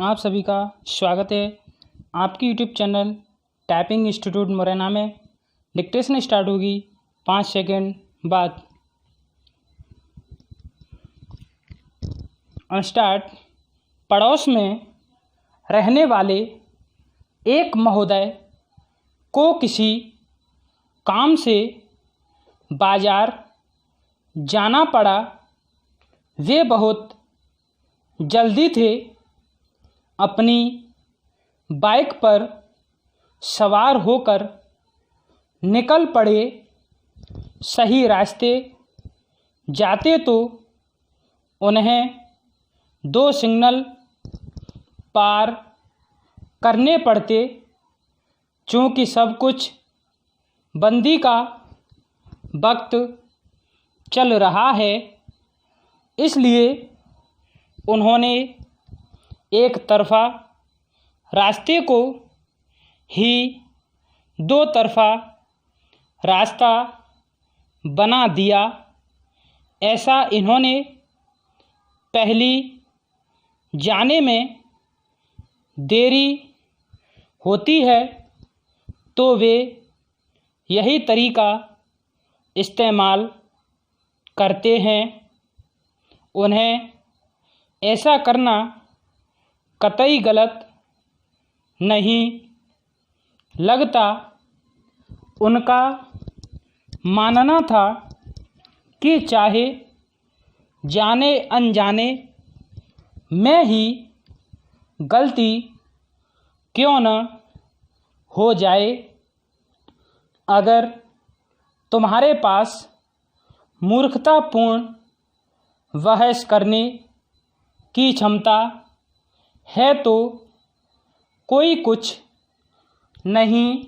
आप सभी का स्वागत है आपकी YouTube channel typing institute Morena में। डिक्टेशन स्टार्ट होगी 5 सेकंड बाद। स्टार्ट। पड़ोस में रहने वाले एक महोदय को किसी काम से बाजार जाना पड़ा। वे बहुत जल्दी थे। अपनी बाइक पर सवार होकर निकल पड़े। सही रास्ते जाते तो उन्हें 2 सिग्नल पार करने पड़ते। चूँकि सब कुछ बंदी का वक्त चल रहा है, इसलिए उन्होंने एक तरफा रास्ते को ही 2 तरफा रास्ता बना दिया। ऐसा इन्होंने पहली जाने में देरी होती है तो वे यही तरीका इस्तेमाल करते हैं। उन्हें ऐसा करना कतई गलत नहीं लगता। उनका मानना था कि चाहे जाने अनजाने में ही गलती क्यों न हो जाए, अगर तुम्हारे पास मूर्खतापूर्ण बहस करने की क्षमता है तो कोई कुछ नहीं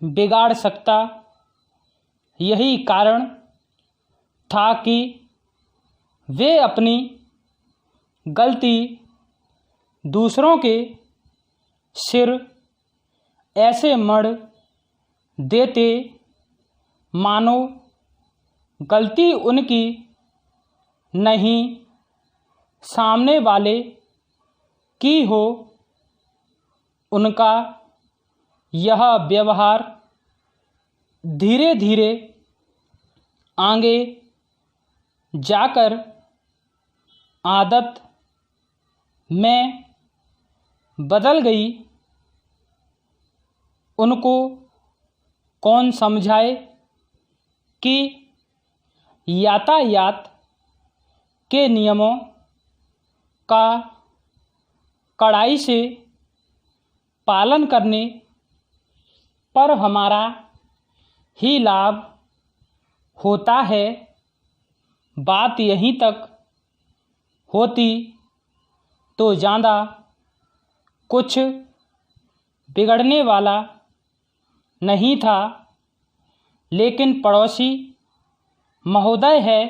बिगाड़ सकता। यही कारण था कि वे अपनी गलती दूसरों के सिर ऐसे मढ़ देते मानो गलती उनकी नहीं, सामने वाले की हो। उनका यह व्यवहार धीरे धीरे आगे जाकर आदत में बदल गई। उनको कौन समझाए कि यातायात के नियमों का कड़ाई से पालन करने पर हमारा ही लाभ होता है। बात यहीं तक होती तो ज़्यादा कुछ बिगड़ने वाला नहीं था, लेकिन पड़ोसी महोदय है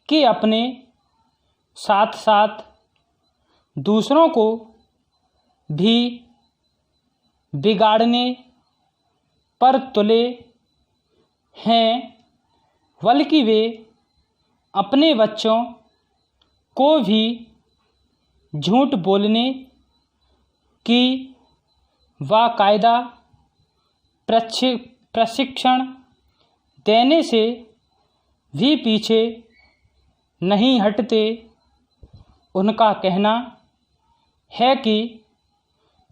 कि अपने साथ साथ दूसरों को भी बिगाड़ने पर तुले हैं। बल्कि वे अपने बच्चों को भी झूठ बोलने की बाकायदा प्रशिक्षण देने से भी पीछे नहीं हटते। उनका कहना है कि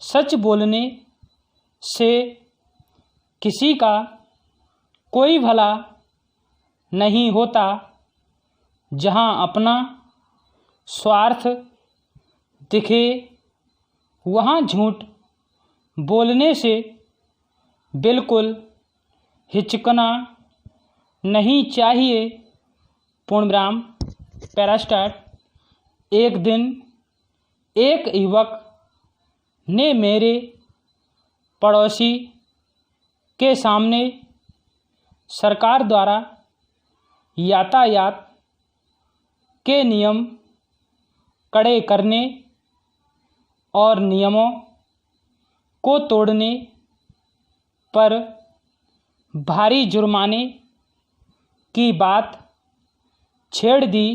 सच बोलने से किसी का कोई भला नहीं होता। जहां अपना स्वार्थ दिखे वहां झूठ बोलने से बिल्कुल हिचकना नहीं चाहिए। पूर्णविराम। पैरास्टार्ट। एक दिन एक युवक ने मेरे पड़ोसी के सामने सरकार द्वारा यातायात के नियम कड़े करने और नियमों को तोड़ने पर भारी जुर्माने की बात छेड़ दी।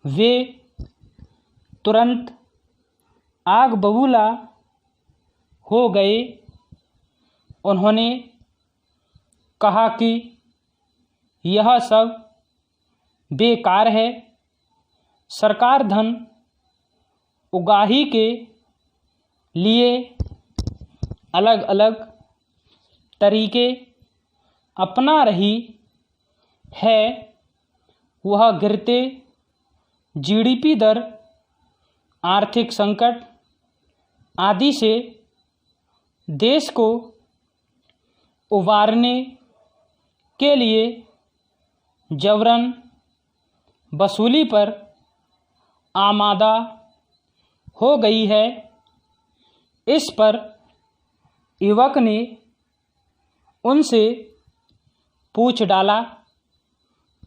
वे तुरंत आग बबूला हो गए। उन्होंने कहा कि यह सब बेकार है। सरकार धन उगाही के लिए अलग अलग तरीके अपना रही है। वह गिरते जीडीपी दर, आर्थिक संकट आदि से देश को उबारने के लिए जबरन वसूली पर आमादा हो गई है। इस पर युवक ने उनसे पूछ डाला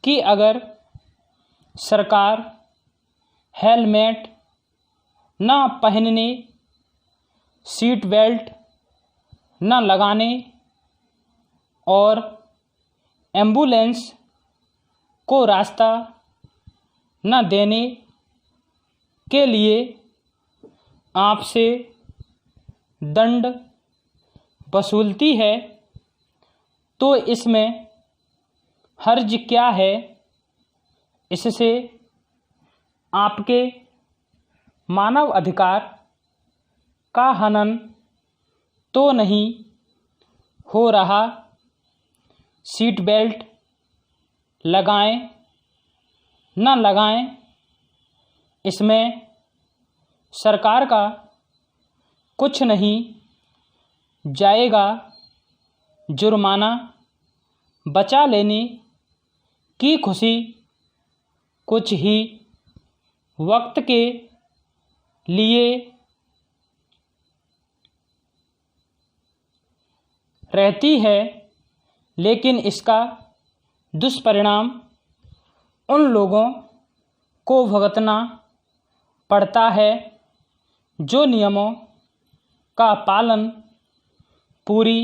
कि अगर सरकार हेलमेट न पहनने, सीट बेल्ट न लगाने और एम्बुलेंस को रास्ता न देने के लिए आपसे दंड वसूलती है तो इसमें हर्ज क्या है? इससे आपके मानव अधिकार का हनन तो नहीं हो रहा? सीट बेल्ट लगाएं न लगाएं, इसमें सरकार का कुछ नहीं जाएगा। जुर्माना बचा लेने की खुशी कुछ ही वक्त के लिए रहती है, लेकिन इसका दुष्परिणाम उन लोगों को भुगतना पड़ता है जो नियमों का पालन पूरी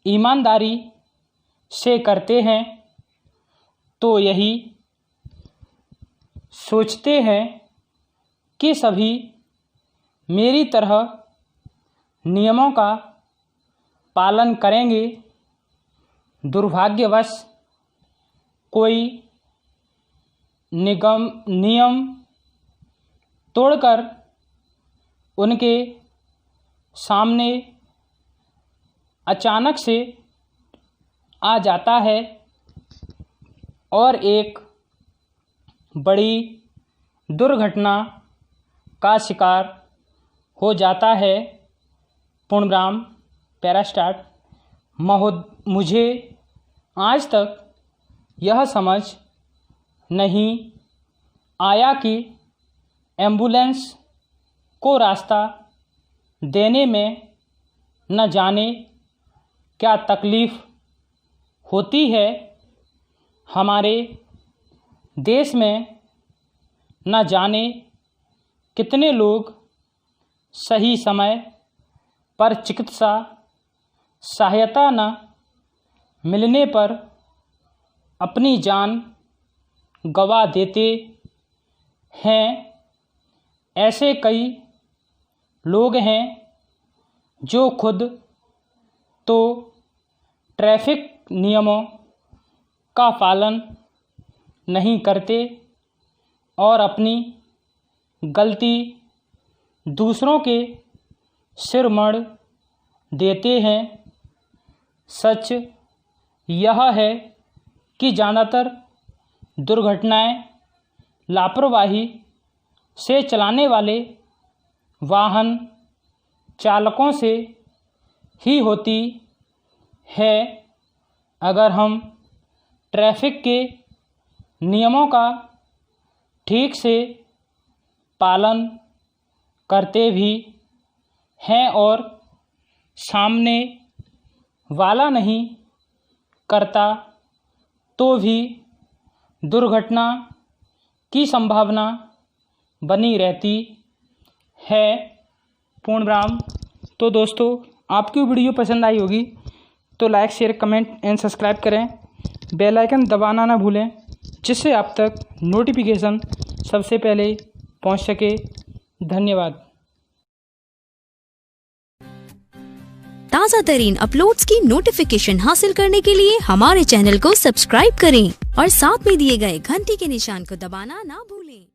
ईमानदारी से करते हैं। तो यही सोचते हैं कि सभी मेरी तरह नियमों का पालन करेंगे। दुर्भाग्यवश कोई नियम तोड़कर उनके सामने अचानक से आ जाता है और एक बड़ी दुर्घटना का शिकार हो जाता है। पूर्णब्राह्म पैरास्टार्ट। मुझे आज तक यह समझ नहीं आया कि एम्बुलेंस को रास्ता देने में न जाने क्या तकलीफ़ होती है। हमारे देश में न जाने कितने लोग सही समय पर चिकित्सा सहायता न मिलने पर अपनी जान गंवा देते हैं। ऐसे कई लोग हैं जो खुद तो ट्रैफिक नियमों का पालन नहीं करते और अपनी गलती दूसरों के सिर मढ़ देते हैं। सच यह है कि ज़्यादातर दुर्घटनाएं लापरवाही से चलाने वाले वाहन चालकों से ही होती है। अगर हम ट्रैफिक के नियमों का ठीक से पालन करते भी हैं और सामने वाला नहीं करता तो भी दुर्घटना की संभावना बनी रहती है। पूर्णब्राह्म। तो दोस्तों, आपकी वीडियो पसंद आई होगी तो like, share, comment and subscribe करें। बेल आइकन दबाना ना भूलें जिससे आप तक नोटिफिकेशन सबसे पहले पहुंच सके। धन्यवाद। ताज़ा तरीन अपलोड्स की नोटिफिकेशन हासिल करने के लिए हमारे चैनल को सब्सक्राइब करें और साथ में दिए गए घंटी के निशान को दबाना ना भूलें।